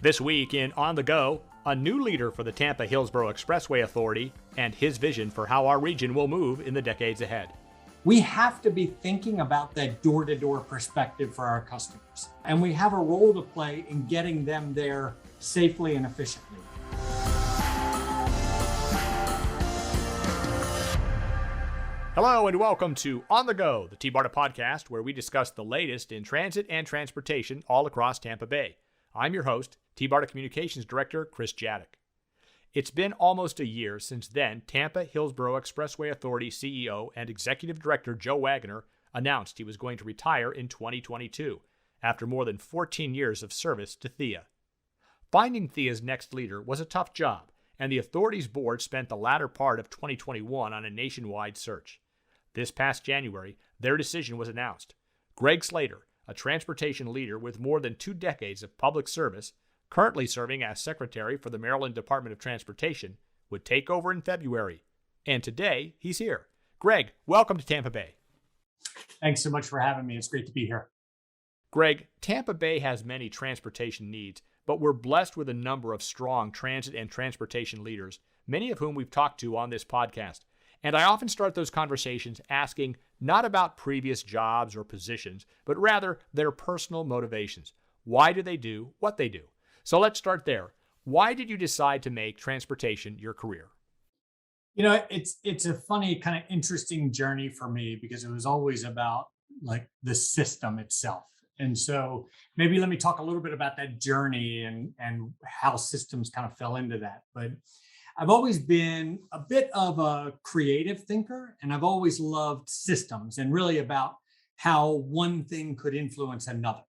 This week in On the Go, a new leader for the Tampa Hillsborough Expressway Authority and his vision for how our region will move in the decades ahead. We have to be thinking about that door-to-door perspective for our customers, and we have a role to play in getting them there safely and efficiently. Hello and welcome to On the Go, the THEA podcast, where we discuss the latest in transit and transportation all across Tampa Bay. I'm your host, THEA Communications Director Chris Jadek. It's been almost a year since then Tampa Hillsborough Expressway Authority CEO and Executive Director Joe Wagner announced he was going to retire in 2022 after more than 14 years of service to THEA. Finding THEA's next leader was a tough job, and the authority's board spent the latter part of 2021 on a nationwide search. This past January, their decision was announced. Greg Slater, a transportation leader with more than 2 decades of public service, currently serving as Secretary for the Maryland Department of Transportation, would take over in February. And today, he's here. Greg, welcome to Tampa Bay. Thanks so much for having me. It's great to be here. Greg, Tampa Bay has many transportation needs, but we're blessed with a number of strong transit and transportation leaders, many of whom we've talked to on this podcast. And I often start those conversations asking not about previous jobs or positions, but rather their personal motivations. Why do they do what they do? So let's start there. Why did you decide to make transportation your career? You know, it's a funny, kind of interesting journey for me because it was always about like the system itself. And so maybe let me talk a little bit about that journey and how systems kind of fell into that. But I've always been a bit of a creative thinker, and I've always loved systems and really about how one thing could influence another.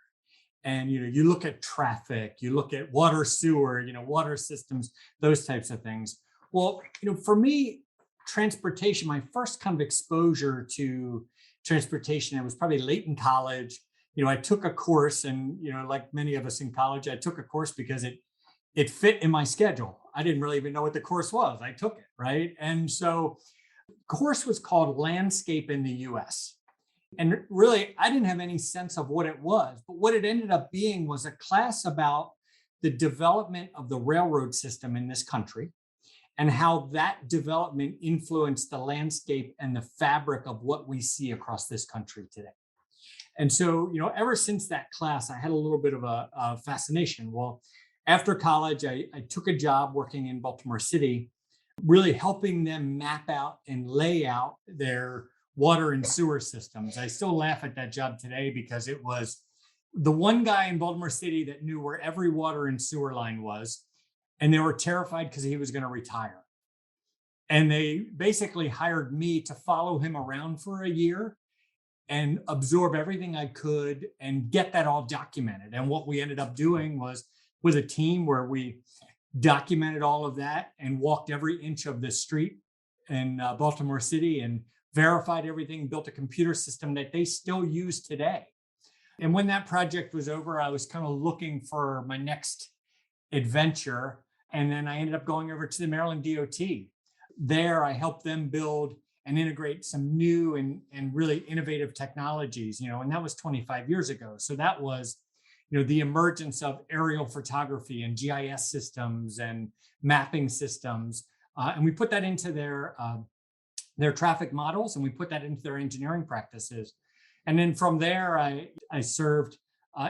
And, you look at traffic, you look at water, sewer, water systems, those types of things. Well, for me, transportation, my first kind of exposure to transportation, it was probably late in college. I took a course and, like many of us in college, I took a course because it fit in my schedule. I didn't really even know what the course was. I took it, right? And so the course was called Landscape in the US. And really, I didn't have any sense of what it was, but what it ended up being was a class about the development of the railroad system in this country and how that development influenced the landscape and the fabric of what we see across this country today. And so, ever since that class, I had a little bit of a fascination. Well, after college, I took a job working in Baltimore City, really helping them map out and lay out their water and sewer systems. I still laugh at that job today because it was the one guy in Baltimore City that knew where every water and sewer line was, and they were terrified because he was going to retire. And they basically hired me to follow him around for a year and absorb everything I could and get that all documented. And what we ended up doing was with a team where we documented all of that and walked every inch of the street in Baltimore City and verified everything, built a computer system that they still use today. And when that project was over, I was kind of looking for my next adventure. And then I ended up going over to the Maryland DOT. There, I helped them build and integrate some new and really innovative technologies, and that was 25 years ago. So that was, the emergence of aerial photography and GIS systems and mapping systems. And we put that into their traffic models, and we put that into their engineering practices. And then from there, I served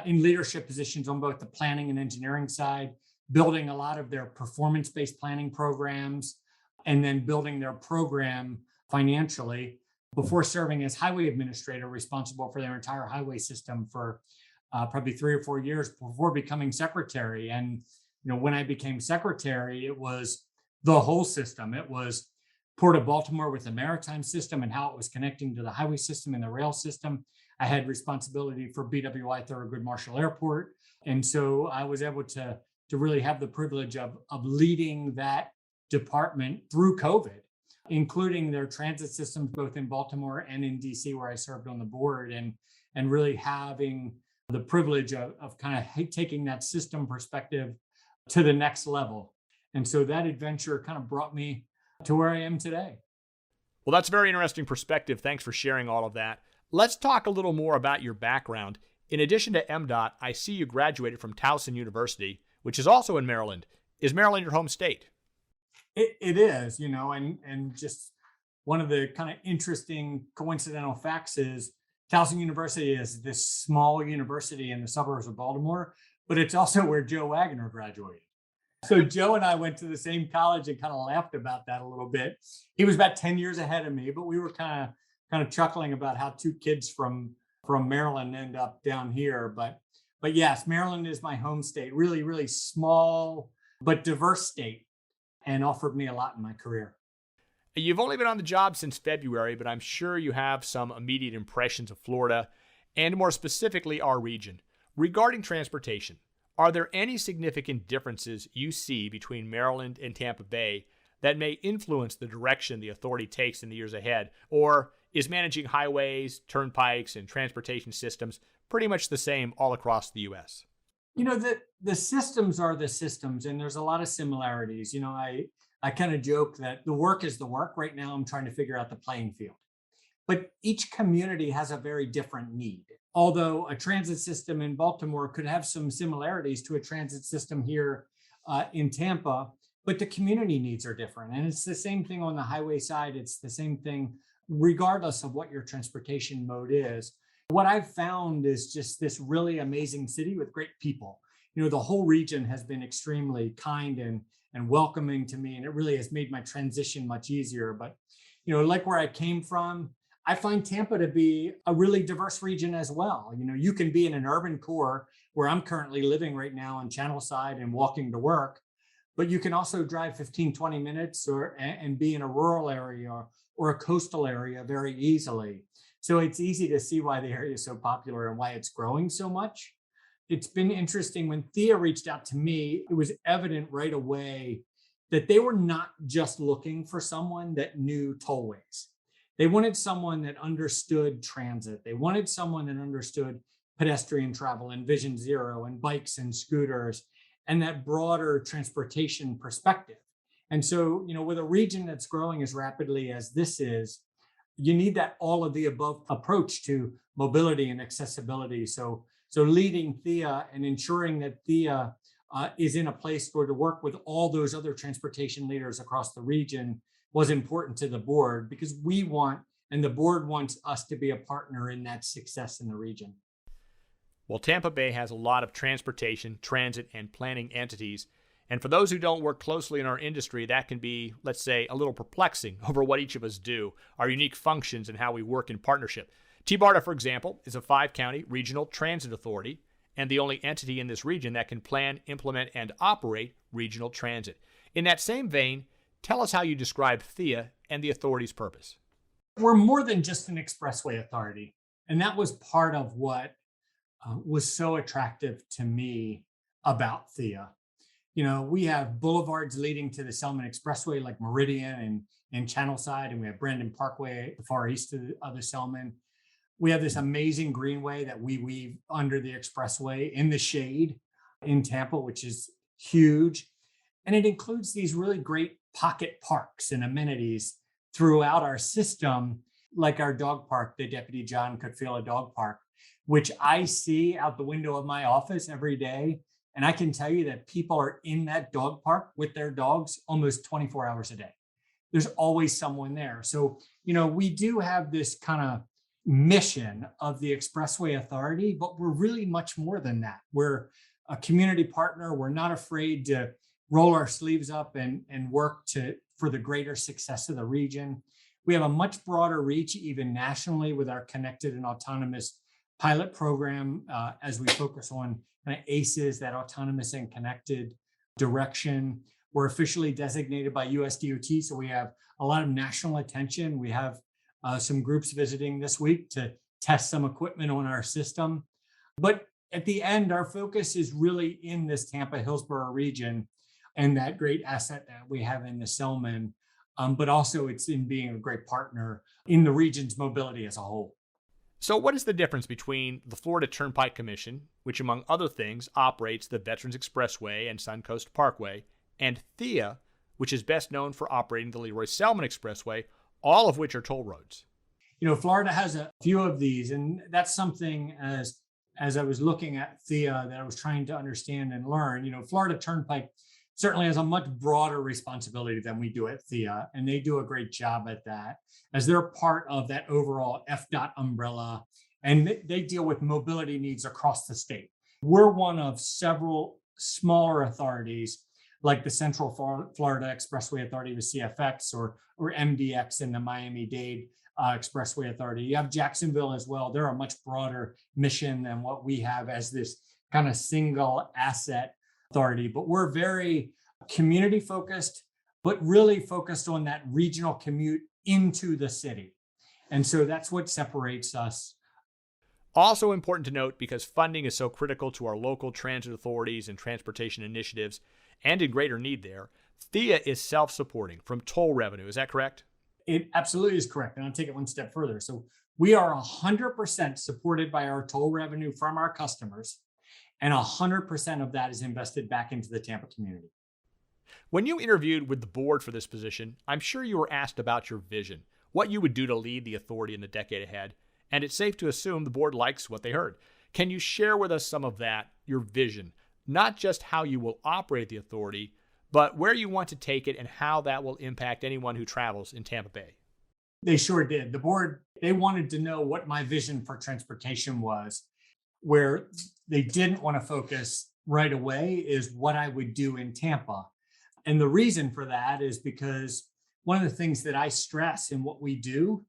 in leadership positions on both the planning and engineering side, building a lot of their performance-based planning programs, and then building their program financially before serving as highway administrator responsible for their entire highway system for probably 3 or 4 years before becoming secretary. And, when I became secretary, it was the whole system. It was Port of Baltimore with the maritime system and how it was connecting to the highway system and the rail system. I had responsibility for BWI Thurgood Marshall Airport. And so I was able to really have the privilege of leading that department through COVID, including their transit systems, both in Baltimore and in DC, where I served on the board, and really having the privilege of kind of taking that system perspective to the next level. And so that adventure kind of brought me to where I am today. Well, that's a very interesting perspective. Thanks for sharing all of that. Let's talk a little more about your background. In addition to MDOT, I see you graduated from Towson University which is also in Maryland. Is Maryland your home state? It is, and just one of the kind of interesting coincidental facts is Towson University is this small university in the suburbs of Baltimore, but it's also where Joe Wagner graduated. So Joe and I went to the same college and kind of laughed about that a little bit. He was about 10 years ahead of me, but we were kind of chuckling about how two kids from Maryland end up down here. But yes, Maryland is my home state, really, really small, but diverse state, and offered me a lot in my career. You've only been on the job since February, but I'm sure you have some immediate impressions of Florida, and more specifically, our region. Regarding transportation, are there any significant differences you see between Maryland and Tampa Bay that may influence the direction the authority takes in the years ahead? Or is managing highways, turnpikes, and transportation systems pretty much the same all across the U.S.? The systems are the systems, and there's a lot of similarities. I kind of joke that the work is the work. Right now, I'm trying to figure out the playing field. But each community has a very different need. Although a transit system in Baltimore could have some similarities to a transit system here in Tampa, but the community needs are different. And it's the same thing on the highway side. It's the same thing regardless of what your transportation mode is. What I've found is just this really amazing city with great people. The whole region has been extremely kind and welcoming to me, and it really has made my transition much easier. But, like where I came from, I find Tampa to be a really diverse region as well. You can be in an urban core where I'm currently living right now on Channel Side and walking to work, but you can also drive 15, 20 minutes and be in a rural area or a coastal area very easily. So it's easy to see why the area is so popular and why it's growing so much. It's been interesting when THEA reached out to me, it was evident right away that they were not just looking for someone that knew tollways. They wanted someone that understood transit. They wanted someone that understood pedestrian travel and Vision Zero and bikes and scooters and that broader transportation perspective. And so, with a region that's growing as rapidly as this is, you need that all of the above approach to mobility and accessibility. So leading THEA and ensuring that THEA is in a place where to work with all those other transportation leaders across the region was important to the board, because we want, and the board wants us to be a partner in that success in the region. Well, Tampa Bay has a lot of transportation, transit, and planning entities. And for those who don't work closely in our industry, that can be, let's say, a little perplexing over what each of us do, our unique functions, and how we work in partnership. TBARTA, for example, is a 5-county regional transit authority and the only entity in this region that can plan, implement, and operate regional transit. In that same vein, tell us how you describe THEA and the authority's purpose. We're more than just an expressway authority. And that was part of what was so attractive to me about THEA. We have boulevards leading to the Selman Expressway like Meridian and Channel Side, and we have Brandon Parkway, the far east of the Selman. We have this amazing greenway that we weave under the expressway in the shade in Tampa, which is huge. And it includes these really great pocket parks and amenities throughout our system, like our dog park, the Deputy John Cutfila Dog Park, which I see out the window of my office every day. And I can tell you that people are in that dog park with their dogs almost 24 hours a day. There's always someone there. So, we do have this kind of mission of the Expressway Authority, but we're really much more than that. We're a community partner. We're not afraid to roll our sleeves up and work for the greater success of the region. We have a much broader reach, even nationally, with our connected and autonomous pilot program as we focus on kind of ACEs, that autonomous and connected direction. We're officially designated by US DOT, so we have a lot of national attention. We have some groups visiting this week to test some equipment on our system. But at the end, our focus is really in this Tampa Hillsborough region and that great asset that we have in the Selman, but also it's in being a great partner in the region's mobility as a whole. So what is the difference between the Florida Turnpike Commission, which among other things operates the Veterans Expressway and Suncoast Parkway, and THEA, which is best known for operating the Leroy Selman Expressway, all of which are toll roads? Florida has a few of these, and that's something as as I was looking at THEA that I was trying to understand and learn. Florida Turnpike certainly has a much broader responsibility than we do at THEA, and they do a great job at that as they're part of that overall FDOT umbrella, and they deal with mobility needs across the state. We're one of several smaller authorities like the Central Florida Expressway Authority, the CFX, or MDX in the Miami-Dade Expressway Authority. You have Jacksonville as well. They're a much broader mission than what we have as this kind of single asset authority, but we're very community focused, but really focused on that regional commute into the city. And so that's what separates us. Also important to note, because funding is so critical to our local transit authorities and transportation initiatives, and in greater need there, THEA is self-supporting from toll revenue. Is that correct? It absolutely is correct. And I'll take it one step further. So we are 100% supported by our toll revenue from our customers, and 100% of that is invested back into the Tampa community. When you interviewed with the board for this position, I'm sure you were asked about your vision, what you would do to lead the authority in the decade ahead, and it's safe to assume the board likes what they heard. Can you share with us some of that, your vision, not just how you will operate the authority, but where you want to take it and how that will impact anyone who travels in Tampa Bay? They sure did. The board, they wanted to know what my vision for transportation was. Where they didn't want to focus right away is what I would do in Tampa. And the reason for that is because one of the things that I stress in what we do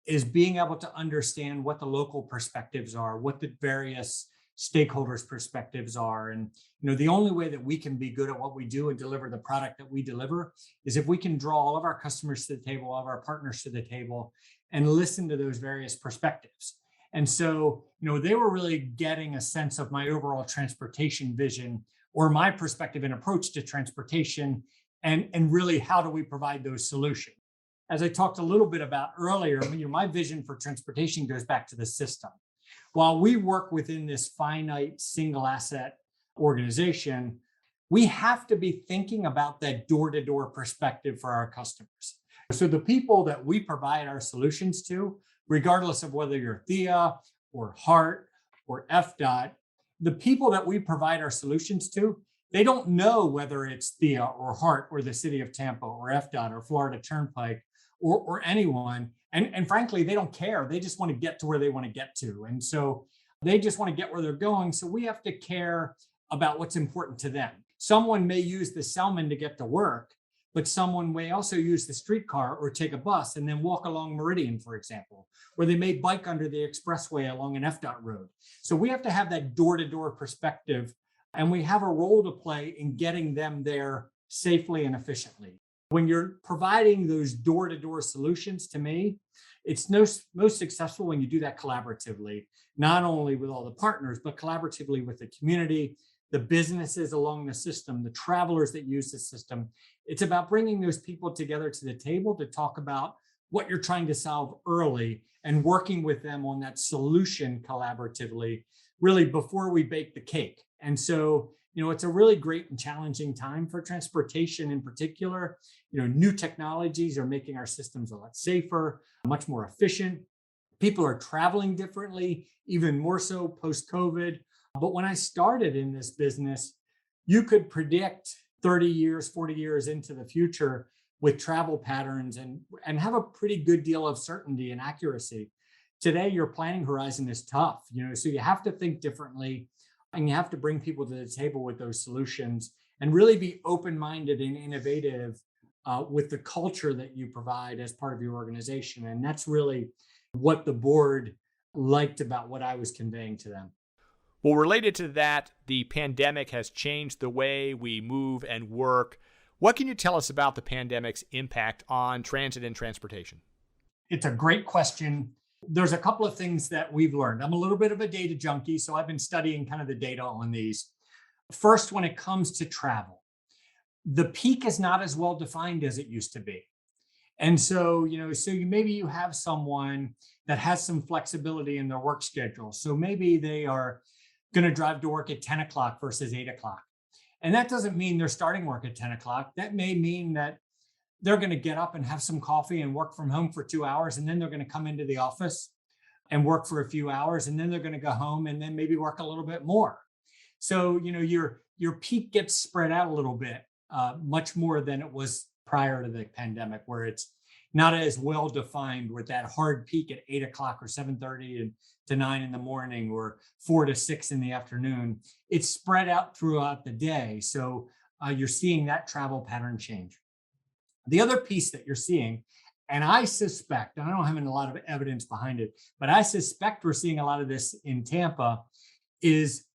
is being able to understand what the local perspectives are, what the various stakeholders' perspectives are. And the only way that we can be good at what we do and deliver the product that we deliver is if we can draw all of our customers to the table, all of our partners to the table, and listen to those various perspectives. And so, they were really getting a sense of my overall transportation vision, or my perspective and approach to transportation, and really how do we provide those solutions. As I talked a little bit about earlier, my vision for transportation goes back to the system. While we work within this finite single asset organization, we have to be thinking about that door-to-door perspective for our customers. So the people that we provide our solutions to, regardless of whether you're THEA or HART or FDOT, the people that we provide our solutions to, they don't know whether it's THEA or HART or the city of Tampa or FDOT or Florida Turnpike or anyone. And frankly, they don't care. They just want to get to where they want to get to. And so they just want to get where they're going. So we have to care about what's important to them. Someone may use the Selman to get to work, but someone may also use the streetcar or take a bus and then walk along Meridian, for example, or they may bike under the expressway along an FDOT road. So we have to have that door-to-door perspective, and we have a role to play in getting them there safely and efficiently. When you're providing those door-to-door solutions, to me, it's most successful when you do that collaboratively, not only with all the partners, but collaboratively with the community, the businesses along the system, the travelers that use the system. It's about bringing those people together to the table to talk about what you're trying to solve early and working with them on that solution collaboratively, really before we bake the cake. And so, it's a really great and challenging time for transportation in particular. New technologies are making our systems a lot safer, much more efficient. People are traveling differently, even more so post-COVID. But when I started in this business, you could predict 30 years, 40 years into the future with travel patterns and have a pretty good deal of certainty and accuracy. Today, your planning horizon is tough, so you have to think differently, and you have to bring people to the table with those solutions and really be open-minded and innovative with the culture that you provide as part of your organization. And that's really what the board liked about what I was conveying to them. Well, related to that, the pandemic has changed the way we move and work. What can you tell us about the pandemic's impact on transit and transportation? It's a great question. There's a couple of things that we've learned. I'm a little bit of a data junkie, so I've been studying kind of the data on these. First, when it comes to travel, the peak is not as well defined as it used to be. And so, maybe you have someone that has some flexibility in their work schedule. So maybe they are going to drive to work at 10 o'clock versus 8 o'clock. And that doesn't mean they're starting work at 10 o'clock. That may mean that they're going to get up and have some coffee and work from home for 2 hours, and then they're going to come into the office and work for a few hours, and then they're going to go home and then maybe work a little bit more. So, your peak gets spread out a little bit, much more than it was prior to the pandemic, where it's not as well defined with that hard peak at 8 o'clock or 7:30 to 9 in the morning or 4 to 6 in the afternoon. It's spread out throughout the day. So you're seeing that travel pattern change. The other piece that you're seeing, and I suspect, and I don't have a lot of evidence behind it, but I suspect we're seeing a lot of this in Tampa, is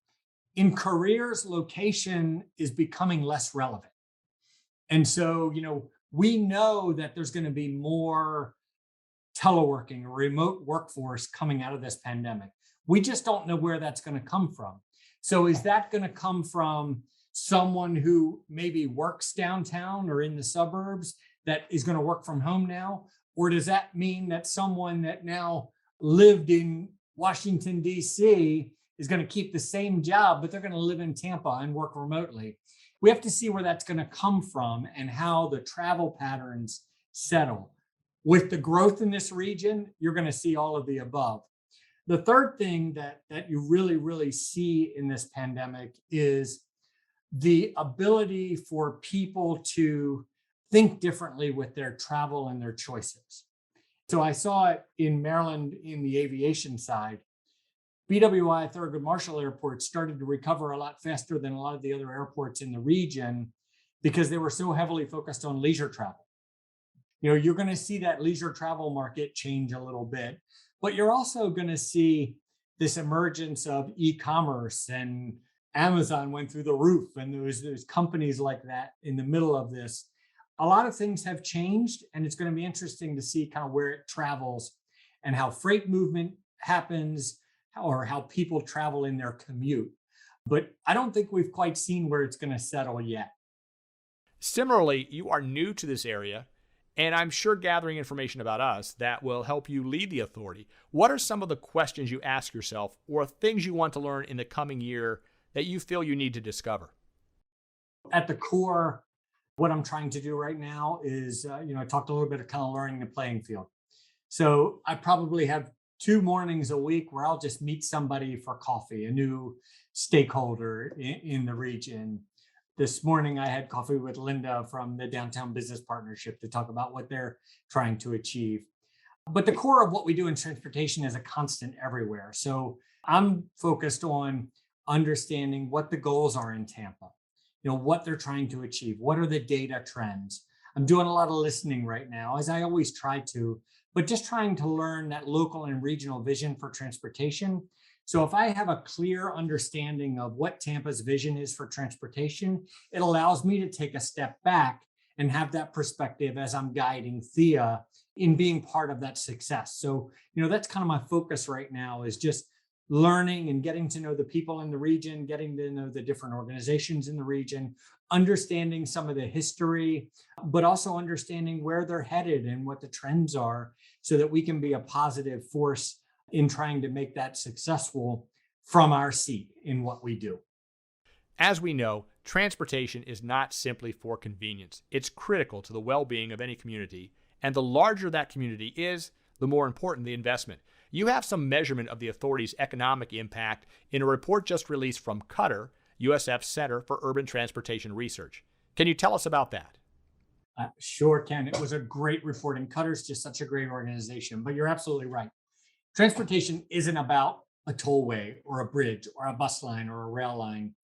in careers, location is becoming less relevant. And so, we know that there's going to be more teleworking or remote workforce coming out of this pandemic. We just don't know where that's going to come from. So is that going to come from someone who maybe works downtown or in the suburbs that is going to work from home now? Or does that mean that someone that now lived in Washington, D.C. is going to keep the same job, but they're going to live in Tampa and work remotely? We have to see where that's going to come from and how the travel patterns settle. With the growth in this region, you're going to see all of the above. The third thing that you really, really see in this pandemic is the ability for people to think differently with their travel and their choices. So I saw it in Maryland in the aviation side. BWI Thurgood Marshall Airport started to recover a lot faster than a lot of the other airports in the region because they were so heavily focused on leisure travel. You're going to see that leisure travel market change a little bit, but you're also going to see this emergence of e-commerce, and Amazon went through the roof, and there's companies like that in the middle of this. A lot of things have changed, and it's going to be interesting to see kind of where it travels and how freight movement happens or how people travel in their commute. But I don't think we've quite seen where it's going to settle yet. Similarly, you are new to this area, and I'm sure gathering information about us that will help you lead the authority. What are some of the questions you ask yourself or things you want to learn in the coming year that you feel you need to discover? At the core, what I'm trying to do right now is, I talked a little bit of kind of learning the playing field. So I probably have 2 mornings a week where I'll just meet somebody for coffee, a new stakeholder in the region. This morning, I had coffee with Linda from the Downtown Business Partnership to talk about what they're trying to achieve. But the core of what we do in transportation is a constant everywhere. So I'm focused on understanding what the goals are in Tampa, what they're trying to achieve. What are the data trends? I'm doing a lot of listening right now, as I always try to, but just trying to learn that local and regional vision for transportation. So if I have a clear understanding of what Tampa's vision is for transportation, it allows me to take a step back and have that perspective as I'm guiding THEA in being part of that success. So, that's kind of my focus right now, is just learning and getting to know the people in the region, getting to know the different organizations in the region, understanding some of the history, but also understanding where they're headed and what the trends are so that we can be a positive force in trying to make that successful from our seat in what we do. As we know, transportation is not simply for convenience. It's critical to the well-being of any community, and the larger that community is, the more important the investment. You have some measurement of the authority's economic impact in a report just released from Qatar, USF's Center for Urban Transportation Research. Can you tell us about that? Sure can. It was a great report, and Qatar's just such a great organization, but you're absolutely right. Transportation isn't about a tollway or a bridge or a bus line or a rail line.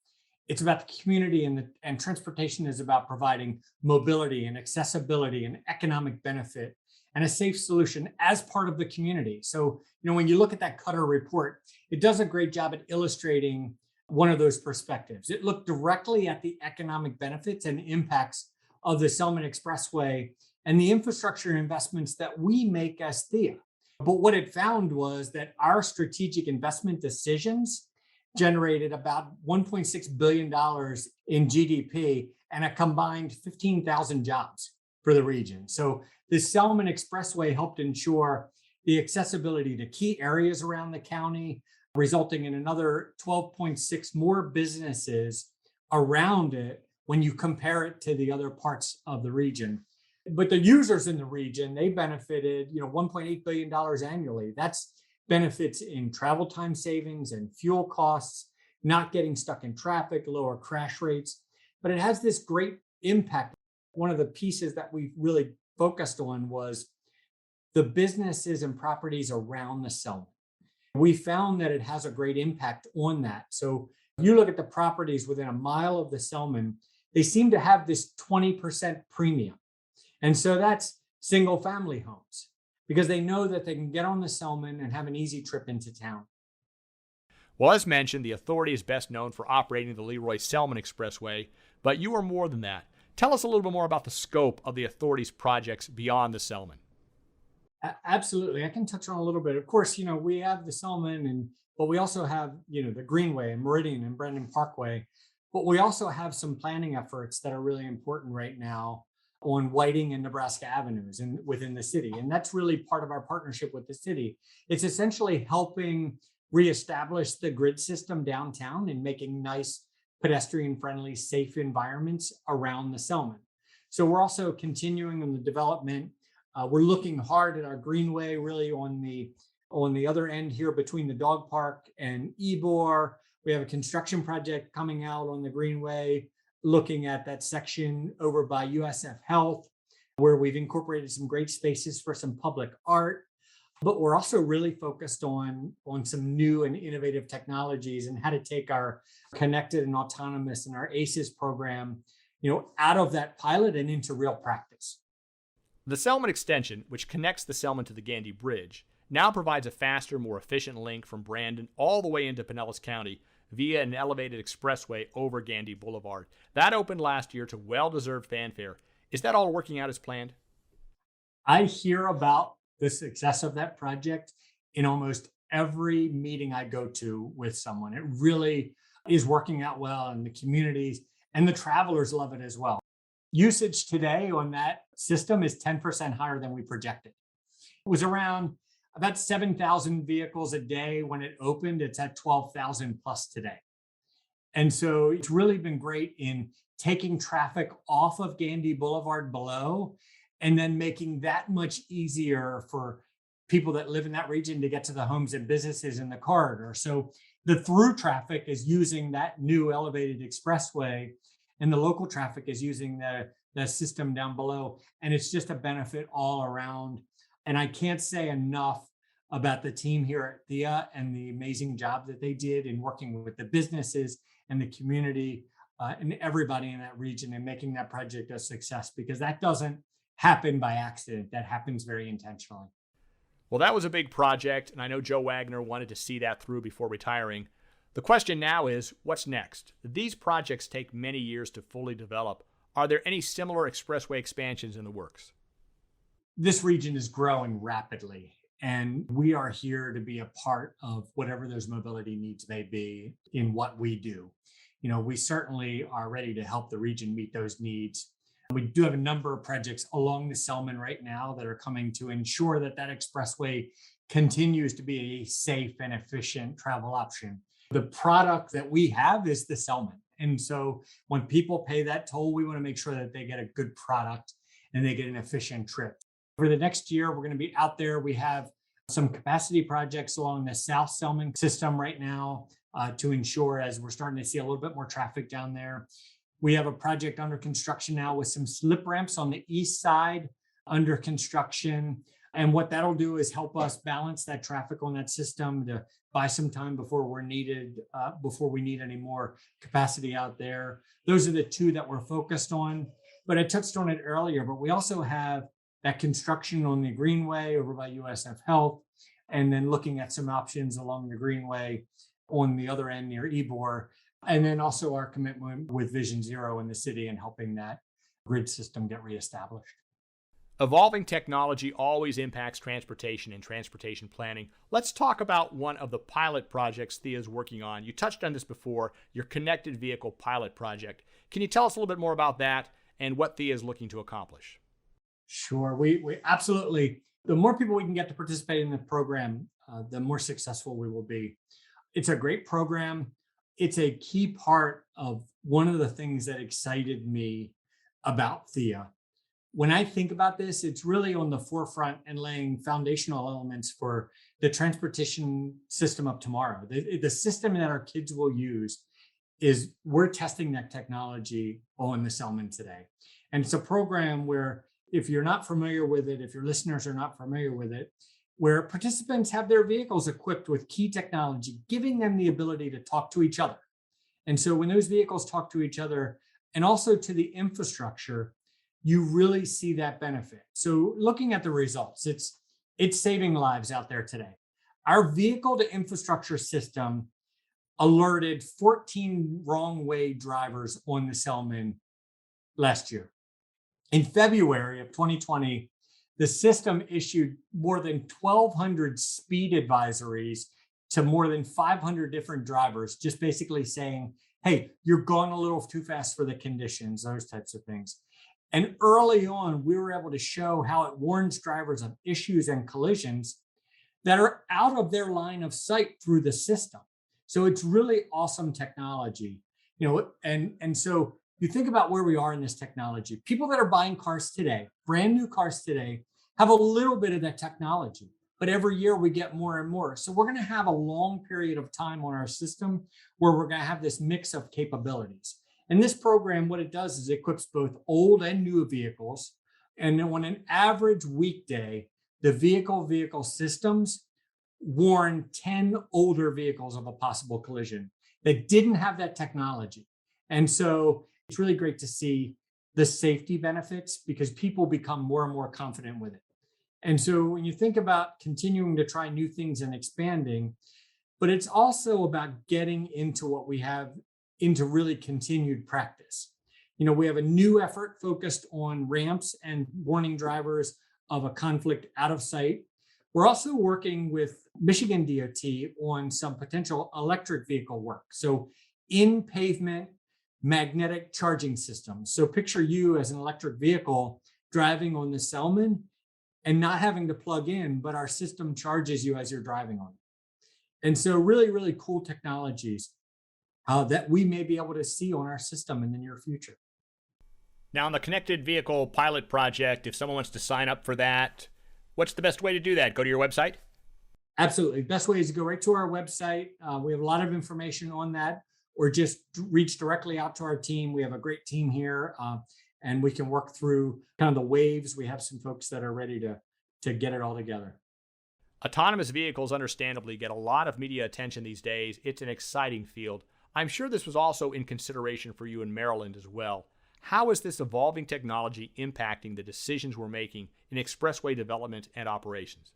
It's about the community, and transportation is about providing mobility and accessibility and economic benefit and a safe solution as part of the community. So, when you look at that Qatar report, it does a great job at illustrating one of those perspectives. It looked directly at the economic benefits and impacts of the Selman Expressway and the infrastructure investments that we make as THEA. But what it found was that our strategic investment decisions generated about $1.6 billion in GDP and a combined 15,000 jobs for the region. So the Selman Expressway helped ensure the accessibility to key areas around the county, resulting in another 12.6 more businesses around it when you compare it to the other parts of the region. But the users in the region, they benefited, $1.8 billion annually. That's benefits in travel time savings and fuel costs, not getting stuck in traffic, lower crash rates. But it has this great impact. One of the pieces that we really focused on was the businesses and properties around the Selman. We found that it has a great impact on that. So you look at the properties within a mile of the Selman, they seem to have this 20% premium. And so that's single family homes because they know that they can get on the Selman and have an easy trip into town. Well, as mentioned, the authority is best known for operating the Leroy Selman Expressway, but you are more than that. Tell us a little bit more about the scope of the authority's projects beyond the Selman. Absolutely. I can touch on a little bit. Of course, we have the Selman, but we also have, the Greenway and Meridian and Brendan Parkway. But we also have some planning efforts that are really important right now on Whiting and Nebraska Avenues and within the city. And that's really part of our partnership with the city. It's essentially helping reestablish the grid system downtown and making nice pedestrian-friendly, safe environments around the Selman. So we're also continuing in the development. We're looking hard at our Greenway, really on the other end here between the dog park and Ybor. We have a construction project coming out on the Greenway, looking at that section over by USF Health, where we've incorporated some great spaces for some public art. But we're also really focused on some new and innovative technologies and how to take our connected and autonomous and our ACES program, out of that pilot and into real practice. The Selman extension, which connects the Selman to the Gandy Bridge, now provides a faster, more efficient link from Brandon all the way into Pinellas County via an elevated expressway over Gandy Boulevard. That opened last year to well-deserved fanfare. Is that all working out as planned? I hear about the success of that project in almost every meeting I go to with someone. It really is working out well, and the communities and the travelers love it as well. Usage today on that system is 10% higher than we projected. It was around about 7,000 vehicles a day when it opened. It's at 12,000 plus today. And so it's really been great in taking traffic off of Gandy Boulevard below and then making that much easier for people that live in that region to get to the homes and businesses in the corridor. So the through traffic is using that new elevated expressway, and the local traffic is using the system down below. And it's just a benefit all around. And I can't say enough about the team here at THEA and the amazing job that they did in working with the businesses and the community and everybody in that region and making that project a success, because that doesn't happen by accident. That happens very intentionally. Well, that was a big project, and I know Joe Wagner wanted to see that through before retiring. The question now is, what's next? These projects take many years to fully develop. Are there any similar expressway expansions in the works? This region is growing rapidly, and we are here to be a part of whatever those mobility needs may be in what we do. We certainly are ready to help the region meet those needs. We do have a number of projects along the Selman right now that are coming to ensure that expressway continues to be a safe and efficient travel option. The product that we have is the Selman. And so when people pay that toll, we want to make sure that they get a good product and they get an efficient trip. For the next year, we're going to be out there. We have some capacity projects along the South Selman system right now to ensure, as we're starting to see a little bit more traffic down there. We have a project under construction now with some slip ramps on the east side under construction. And what that'll do is help us balance that traffic on that system to buy some time before we need any more capacity out there. Those are the two that we're focused on. But I touched on it earlier, but we also have that construction on the Greenway over by USF Health, and then looking at some options along the Greenway on the other end near Ybor. And then also our commitment with Vision Zero in the city and helping that grid system get reestablished. Evolving technology always impacts transportation and transportation planning. Let's talk about one of the pilot projects THEA is working on. You touched on this before, your connected vehicle pilot project. Can you tell us a little bit more about that and what THEA is looking to accomplish? Sure, we absolutely. The more people we can get to participate in the program, the more successful we will be. It's a great program. It's a key part of one of the things that excited me about THEA. When I think about this, it's really on the forefront and laying foundational elements for the transportation system of tomorrow. The system that our kids will use is we're testing that technology on the Selman today. And it's a program where, if you're not familiar with it, if your listeners are not familiar with it, where participants have their vehicles equipped with key technology, giving them the ability to talk to each other. And so when those vehicles talk to each other and also to the infrastructure, you really see that benefit. So looking at the results, it's saving lives out there today. Our vehicle to infrastructure system alerted 14 wrong way drivers on the Selman last year. In February of 2020, the system issued more than 1,200 speed advisories to more than 500 different drivers, just basically saying, hey, you're going a little too fast for the conditions, those types of things. And early on, we were able to show how it warns drivers of issues and collisions that are out of their line of sight through the system. So it's really awesome technology, and so you think about where we are in this technology. People that are buying cars today, brand new cars today, have a little bit of that technology, but every year we get more and more. So we're going to have a long period of time on our system where we're going to have this mix of capabilities. And this program, what it does is it equips both old and new vehicles. And then on an average weekday, the vehicle systems warn 10 older vehicles of a possible collision that didn't have that technology. And so it's really great to see the safety benefits because people become more and more confident with it. And so when you think about continuing to try new things and expanding, but it's also about getting into what we have into really continued practice. We have a new effort focused on ramps and warning drivers of a conflict out of sight. We're also working with Michigan DOT on some potential electric vehicle work. So in pavement magnetic charging systems. So picture you as an electric vehicle driving on the Selman and not having to plug in, but our system charges you as you're driving on it. And so really, really cool technologies that we may be able to see on our system in the near future. Now, on the connected vehicle pilot project, if someone wants to sign up for that, what's the best way to do that? Go to your website? Absolutely. Best way is to go right to our website. We have a lot of information on that, or just reach directly out to our team. We have a great team here, and we can work through kind of the waves. We have some folks that are ready to get it all together. Autonomous vehicles, understandably, get a lot of media attention these days. It's an exciting field. I'm sure this was also in consideration for you in Maryland as well. How is this evolving technology impacting the decisions we're making in expressway development and operations?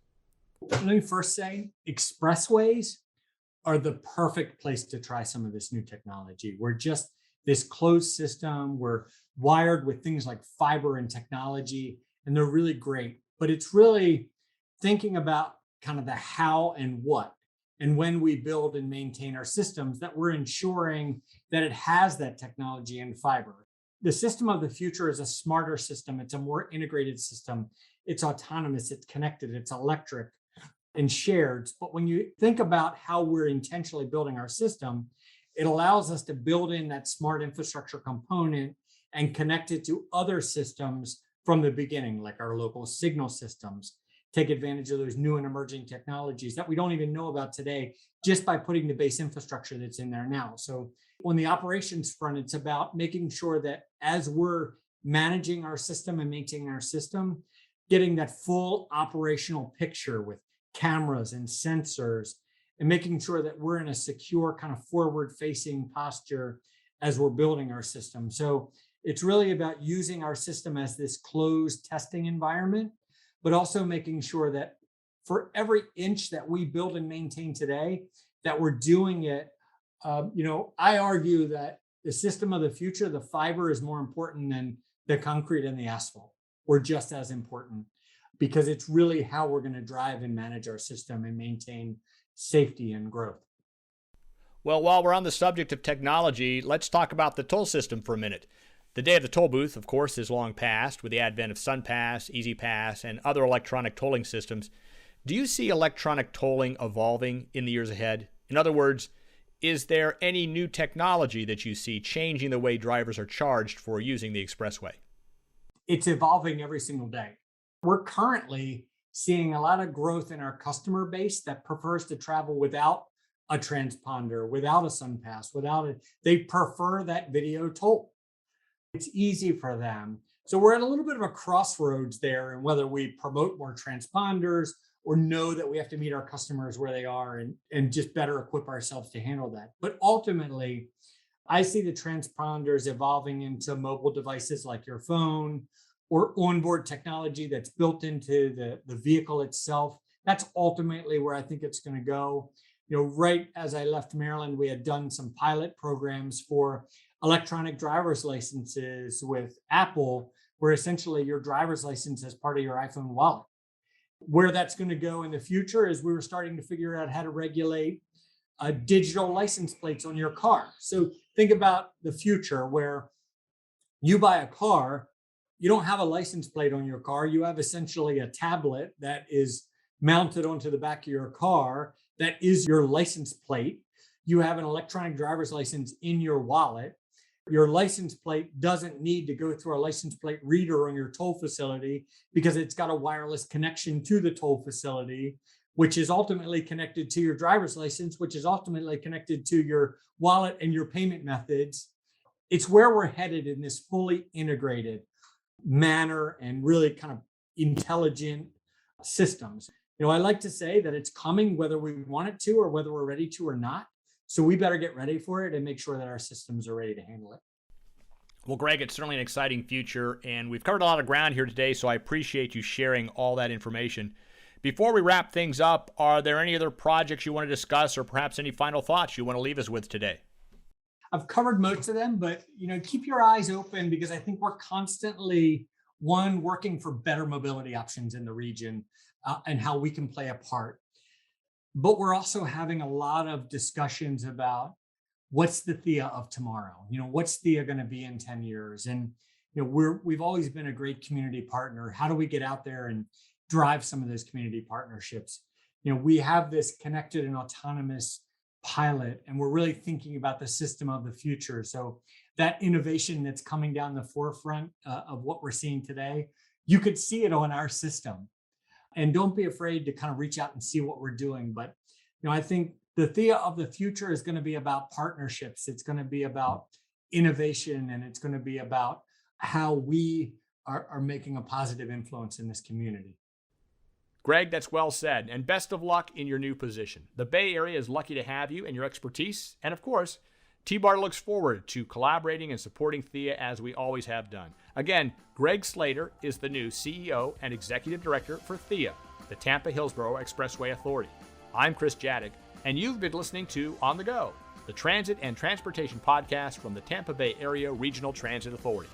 Let me first say, expressways are the perfect place to try some of this new technology. We're just this closed system. We're wired with things like fiber and technology, and they're really great. But it's really thinking about kind of the how and what, and when we build and maintain our systems, that we're ensuring that it has that technology and fiber. The system of the future is a smarter system. It's a more integrated system. It's autonomous, it's connected, it's electric and shared. But when you think about how we're intentionally building our system, it allows us to build in that smart infrastructure component and connect it to other systems from the beginning, like our local signal systems, take advantage of those new and emerging technologies that we don't even know about today, just by putting the base infrastructure that's in there now. So on the operations front, it's about making sure that as we're managing our system and maintaining our system, getting that full operational picture with cameras and sensors, and making sure that we're in a secure kind of forward-facing posture as we're building our system. So it's really about using our system as this closed testing environment, but also making sure that for every inch that we build and maintain today, that we're doing it. I argue that the system of the future, the fiber, is more important than the concrete and the asphalt, or just as important, because it's really how we're going to drive and manage our system and maintain safety and growth. Well, while we're on the subject of technology, let's talk about the toll system for a minute. The day of the toll booth, of course, is long past with the advent of SunPass, EasyPass, and other electronic tolling systems. Do you see electronic tolling evolving in the years ahead? In other words, is there any new technology that you see changing the way drivers are charged for using the expressway? It's evolving every single day. We're currently seeing a lot of growth in our customer base that prefers to travel without a transponder, without a SunPass, they prefer that video toll. It's easy for them. So we're at a little bit of a crossroads there, and whether we promote more transponders or know that we have to meet our customers where they are and just better equip ourselves to handle that. But ultimately, I see the transponders evolving into mobile devices like your phone or onboard technology that's built into the vehicle itself. That's ultimately where I think it's going to go. Right as I left Maryland, we had done some pilot programs for electronic driver's licenses with Apple, where essentially your driver's license is part of your iPhone wallet. Where that's going to go in the future is we were starting to figure out how to regulate digital license plates on your car. So think about the future where you buy a car, you don't have a license plate on your car. You have essentially a tablet that is mounted onto the back of your car that is your license plate. You have an electronic driver's license in your wallet. Your license plate doesn't need to go through a license plate reader on your toll facility because it's got a wireless connection to the toll facility, which is ultimately connected to your driver's license, which is ultimately connected to your wallet and your payment methods. It's where we're headed in this fully integrated manner and really kind of intelligent systems. I like to say that it's coming whether we want it to or whether we're ready to or not. So we better get ready for it and make sure that our systems are ready to handle it. Well, Greg, it's certainly an exciting future, and we've covered a lot of ground here today, so I appreciate you sharing all that information. Before we wrap things up, are there any other projects you want to discuss or perhaps any final thoughts you want to leave us with today? I've covered most of them, but keep your eyes open because I think we're constantly, working for better mobility options in the region and how we can play a part. But we're also having a lot of discussions about what's the THEA of tomorrow? What's THEA going to be in 10 years? And we've always been a great community partner. How do we get out there and drive some of those community partnerships? We have this connected and autonomous pilot, and we're really thinking about the system of the future. So that innovation that's coming down the forefront of what we're seeing today, you could see it on our system. And don't be afraid to kind of reach out and see what we're doing. But I think the THEA of the future is going to be about partnerships. It's going to be about innovation, and it's going to be about how we are making a positive influence in this community. Greg, that's well said, and best of luck in your new position. The Bay Area is lucky to have you and your expertise, and of course, T-Bar looks forward to collaborating and supporting THEA as we always have done. Again, Greg Slater is the new CEO and Executive Director for THEA, the Tampa Hillsborough Expressway Authority. I'm Chris Jadek, and you've been listening to On the Go, the transit and transportation podcast from the Tampa Bay Area Regional Transit Authority.